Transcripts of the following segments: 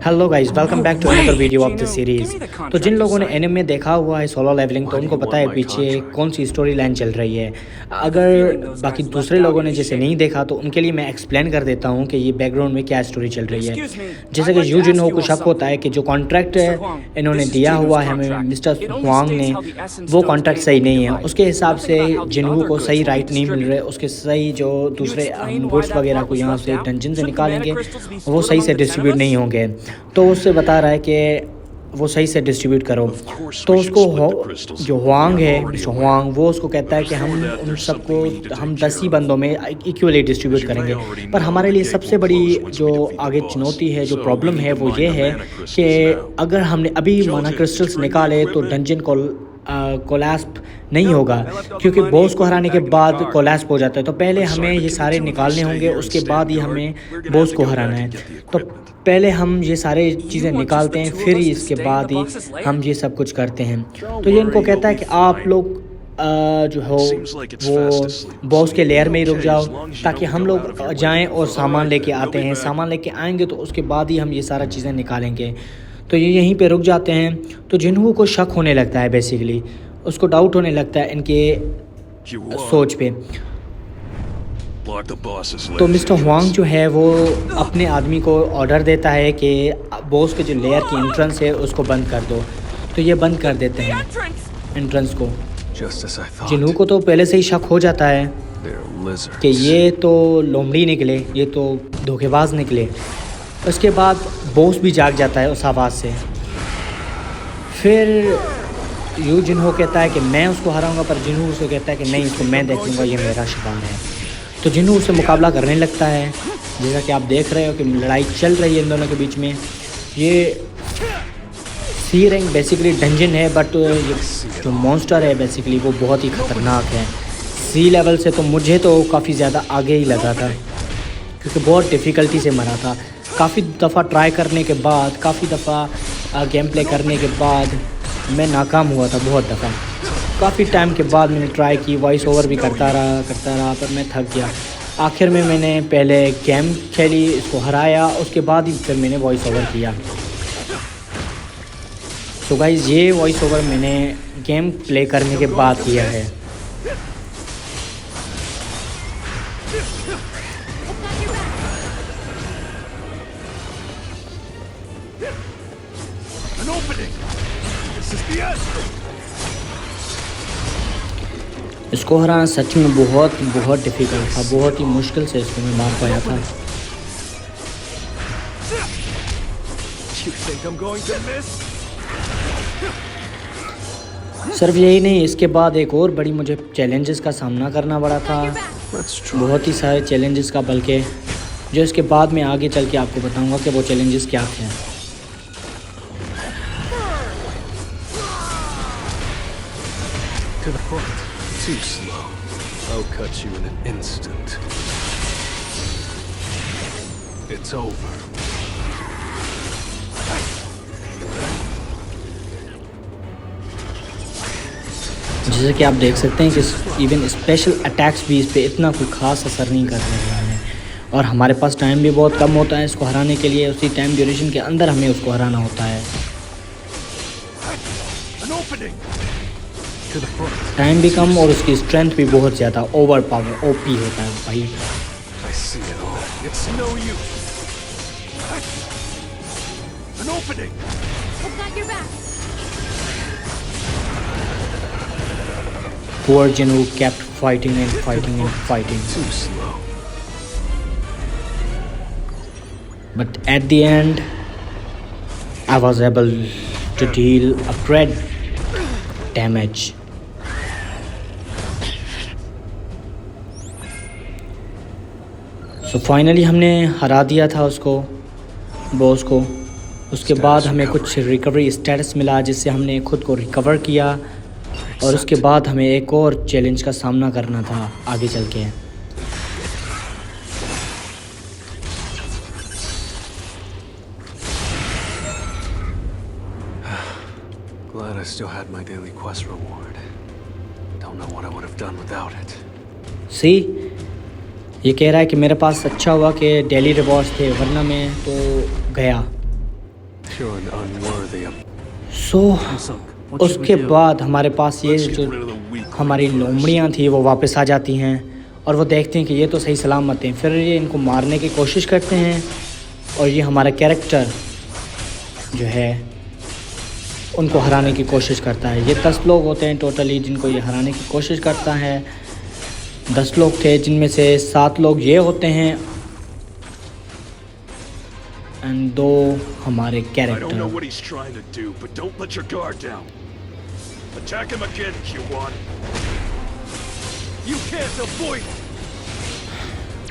Hello guys, welcome back to another video of the series. तो जिन लोगों ने एनिमे देखा हुआ है सोलो लेवलिंग, तो उनको पता है पीछे कौन सी स्टोरी लाइन चल रही है। अगर बाकी दूसरे लोगों ने जैसे नहीं देखा तो उनके लिए मैं एक्सप्लेन कर देता हूँ कि ये बैकग्राउंड में क्या स्टोरी चल रही है। जैसे कि यूजिन को शक होता है कि जो कॉन्ट्रैक्ट इन्होंने दिया हुआ है हमें मिस्टर हुआंग ने, वो कॉन्ट्रैक्ट सही नहीं है। उसके हिसाब से जिनहू को सही राइट नहीं मिल रहे, उसके सही जो दूसरे गुड्स वगैरह को यहाँ से डंजन से निकालेंगे वो सही से डिस्ट्रीब्यूट नहीं होंगे। तो उससे बता रहा है कि वो सही से डिस्ट्रीब्यूट करो। तो उसको जो हुआंग है, मिस्टर हुआंग, वो उसको कहता है कि हम उन सबको हम 10 ही बंदों में इक्वली डिस्ट्रीब्यूट करेंगे। पर हमारे लिए सबसे बड़ी जो आगे चुनौती है, जो प्रॉब्लम है, वो ये है कि अगर हमने अभी माना क्रिस्टल्स निकाले तो डंजन को कोलैप्स नहीं होगा, क्योंकि बॉस को हराने के बाद कोलैप्स हो जाता है। तो पहले हमें ये सारे निकालने होंगे, उसके बाद ही हमें बॉस को हराना है। तो पहले हम ये सारे चीज़ें निकालते हैं, फिर ही इसके बाद ही हम ये सब कुछ करते हैं। तो ये इनको कहता है कि आप लोग जो हो वो बॉस के लेयर में ही रुक जाओ, ताकि हम लोग जाएं और सामान लेके आते हैं। सामान लेके आएंगे तो उसके बाद ही हम ये सारा चीज़ें निकालेंगे। तो ये यहीं पे रुक जाते हैं। तो जिन्हू को शक होने लगता है, बेसिकली उसको डाउट होने लगता है इनके सोच पे। तो मिस्टर हुआंग जो है वो अपने आदमी को ऑर्डर देता है कि बॉस के जो लेयर की एंट्रेंस है उसको बंद कर दो। तो ये बंद कर देते हैं एंट्रेंस को। जिन्हू को तो पहले से ही शक हो जाता है कि ये तो लोमड़ी निकले, ये तो धोखेबाज निकले। उसके बाद बॉस भी जाग जाता है उस आवाज़ से। फिर जिन्हू कहता है कि मैं उसको हराऊंगा, पर जिन्हू उसको कहता है कि नहीं, इसको मैं देख लूँगा, ये मेरा शिकार है। तो जिन्हू उससे मुकाबला करने लगता है। जैसा कि आप देख रहे हो कि लड़ाई चल रही है इन दोनों के बीच में। ये सी रैंक बेसिकली डंजन है, बट ये जो मॉन्स्टर है बेसिकली वो बहुत ही ख़तरनाक है। सी लेवल से तो मुझे तो काफ़ी ज़्यादा आगे ही लगा था, क्योंकि बहुत डिफ़िकल्टी से मरा था। काफ़ी दफ़ा ट्राई करने के बाद, काफ़ी दफ़ा गेम प्ले करने के बाद मैं नाकाम हुआ था बहुत दफ़ा। काफ़ी टाइम के बाद मैंने ट्राई की, वॉइस ओवर भी करता रहा, पर मैं थक गया। आखिर में मैंने पहले गेम खेली, इसको हराया, उसके बाद ही फिर मैंने वॉइस ओवर किया। तो गाइस, ये वॉइस ओवर मैंने गेम प्ले करने के बाद किया है। इसको हराना सच में बहुत डिफ़िकल्ट था, बहुत ही मुश्किल से इसको मैं मार पाया था। सिर्फ यही नहीं, इसके बाद एक और बड़ी मुझे चैलेंजेस का सामना करना पड़ा था, बहुत ही सारे चैलेंजेस का, बल्कि जो इसके बाद मैं आगे चल के आपको बताऊंगा कि वो चैलेंजेस क्या थे। Too slow. I'll cut you in an instant. It's over. जैसे कि आप देख सकते हैं कि इवन स्पेशल अटैक्स भी इस पे इतना कोई ख़ास असर नहीं कर रहे हैं, और हमारे पास टाइम भी बहुत कम होता है इसको हराने के लिए। उसी टाइम ड्यूरेशन के अंदर हमें उसको हराना होता है। टाइम भी कम और उसकी स्ट्रेंथ भी बहुत ज़्यादा ओवर पावर ओपी होता है भाई। Poor Jinwoo kept fighting and fighting and fighting. But at the end, I was able to deal a great damage. तो फाइनली हमने हरा दिया था उसको, बॉस को। उसके बाद हमें कुछ रिकवरी स्टेटस मिला, जिससे हमने खुद को रिकवर किया, और उसके बाद हमें एक और चैलेंज का सामना करना था आगे चल के। Glad I still had my daily quest reward. Don't know what I would have done without it. See? ये कह रहा है कि मेरे पास अच्छा हुआ कि डेली रिवॉर्ड्स थे, वरना मैं तो गया। Pure and unworthy of सो उसके बाद हमारे पास ये जो हमारी लोमड़ियाँ थी वो वापस आ जाती हैं और वो देखते हैं कि ये तो सही सलामत हैं। फिर ये इनको मारने की कोशिश करते हैं और ये हमारा कैरेक्टर जो है उनको हराने की कोशिश करता है। ये 10 लोग होते हैं टोटली जिनको ये हराने की कोशिश करता है। 10 लोग थे जिनमें से 7 लोग ये होते हैं एंड 2 हमारे I don't know character. what he's trying to do, but don't let your guard down. Attack him again, Q1. You can't avoid it.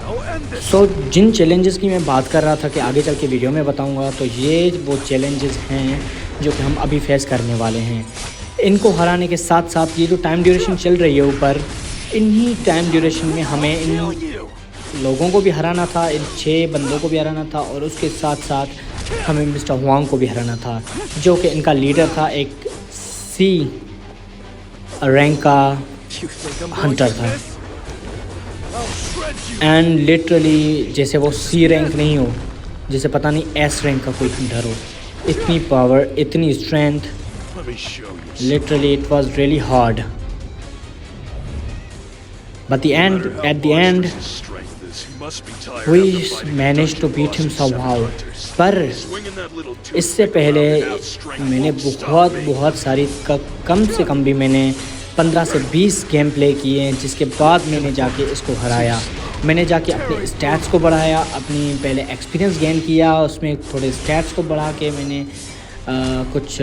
I'll end this. So जिन चैलेंजेस की मैं बात कर रहा था कि आगे चल के वीडियो में बताऊंगा, तो ये वो चैलेंजेस हैं जो कि हम अभी फेस करने वाले हैं। इनको हराने के साथ साथ ये जो टाइम ड्यूरेशन चल रही है ऊपर, इन्हीं टाइम ड्यूरेशन में हमें इन You. लोगों को भी हराना था, इन 6 बंदों को भी हराना था और उसके साथ साथ हमें मिस्टर हुआंग को भी हराना था जो कि इनका लीडर था, एक C रैंक का You think I'm going Hunter to था। this? I'll shred you. And literally जैसे वो C रैंक नहीं हो, जैसे पता नहीं S रैंक का कोई हंटर हो। इतनी पावर, इतनी strength, Let me show you. Literally it was really hard. But at the end we managed to beat him somehow। पर इससे पहले मैंने बहुत सारी कम से कम भी मैंने 15 से 20 गेम प्ले किए हैं, जिसके बाद मैंने जाके इसको हराया। मैंने जाके अपने स्टैट्स को बढ़ाया, अपनी पहले एक्सपीरियंस गेन किया, उसमें थोड़े स्टैट्स को बढ़ा के मैंने कुछ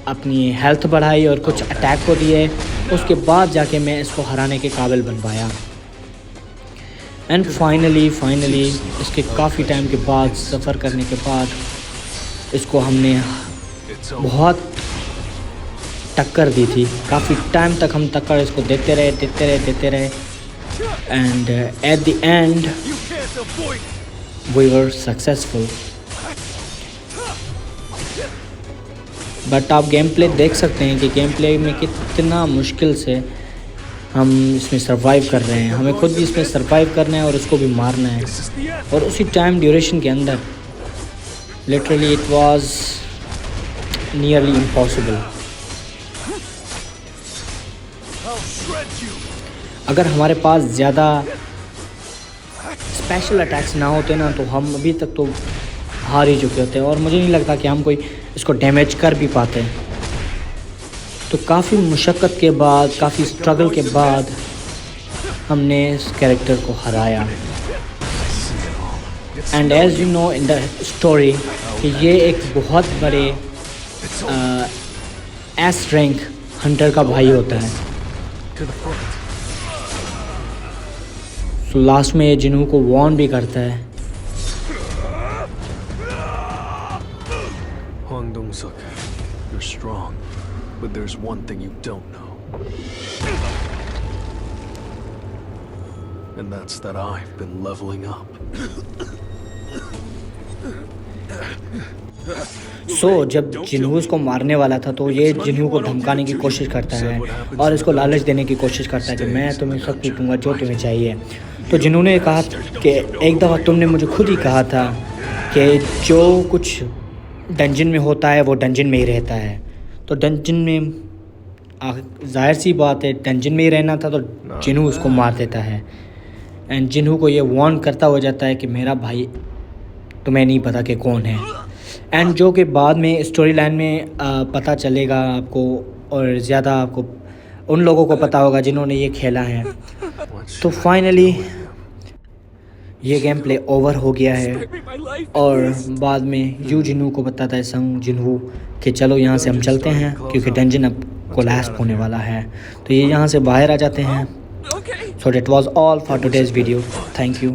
अपनी हेल्थ बढ़ाई और कुछ अटैक को दिए। उसके बाद जाके मैं इसको हराने के काबिल बन पाया। एंड फाइनली इसके काफ़ी टाइम के बाद, सफ़र करने के बाद, इसको हमने बहुत टक्कर दी थी। काफ़ी टाइम तक हम टक्कर इसको देते रहे and at the end we were successful. But आप गेम प्ले देख सकते हैं कि गेम प्ले में कितना मुश्किल से हम इसमें सरवाइव कर रहे हैं। हमें खुद भी इसमें सरवाइव करना है और उसको भी मारना है, और उसी टाइम ड्यूरेशन के अंदर। Literally it was nearly impossible. अगर हमारे पास ज़्यादा स्पेशल अटैक्स ना होते ना, तो हम अभी तक तो हार ही चुके होते हैं, और मुझे नहीं लगता कि हम कोई इसको डैमेज कर भी पाते हैं। तो काफ़ी मुशक्क़त के बाद, काफ़ी स्ट्रगल के बाद हमने इस कैरेक्टर को हराया। And as you know in the story कि ये एक बहुत बड़े एस रैंक हंटर का भाई होता है। तो लास्ट में ये जिन्हू को वॉर्न भी करता है। Huang Dong-suk, you're strong, but there's one thing you don't know. And that's that I've been leveling up. जब जिन्हू इसको मारने वाला था, तो ये जिन्हू को धमकाने की कोशिश करता है और इसको लालच देने की कोशिश करता है कि मैं तुम्हें सब कुछ दूंगा जो तुम्हें चाहिए। तो जिन्हू ने कहा कि एक दफ़ा तुमने मुझे खुद ही कहा था कि जो कुछ डंजन में होता है वो डंजन में ही रहता है। तो डंजन में जाहिर सी बात है, डंजन में ही रहना था, तो जिन्हू उसको मार देता है। एंड जिन्हू को ये वार्न करता हो जाता है कि मेरा भाई तुम्हें नहीं पता कि कौन है। एंड जो कि बाद में स्टोरी लाइन में पता चलेगा आपको, और ज़्यादा आपको उन लोगों को पता होगा जिन्होंने ये खेला है। तो फाइनली ये गेम प्ले ओवर हो गया है, और बाद में यू जिन्हू को बताता है संग जिन्हू कि चलो यहाँ से हम चलते हैं, क्योंकि डंजन अब कोलैप्स होने वाला है। तो ये यहाँ से बाहर आ जाते हैं। So that was all for today's video. Thank you.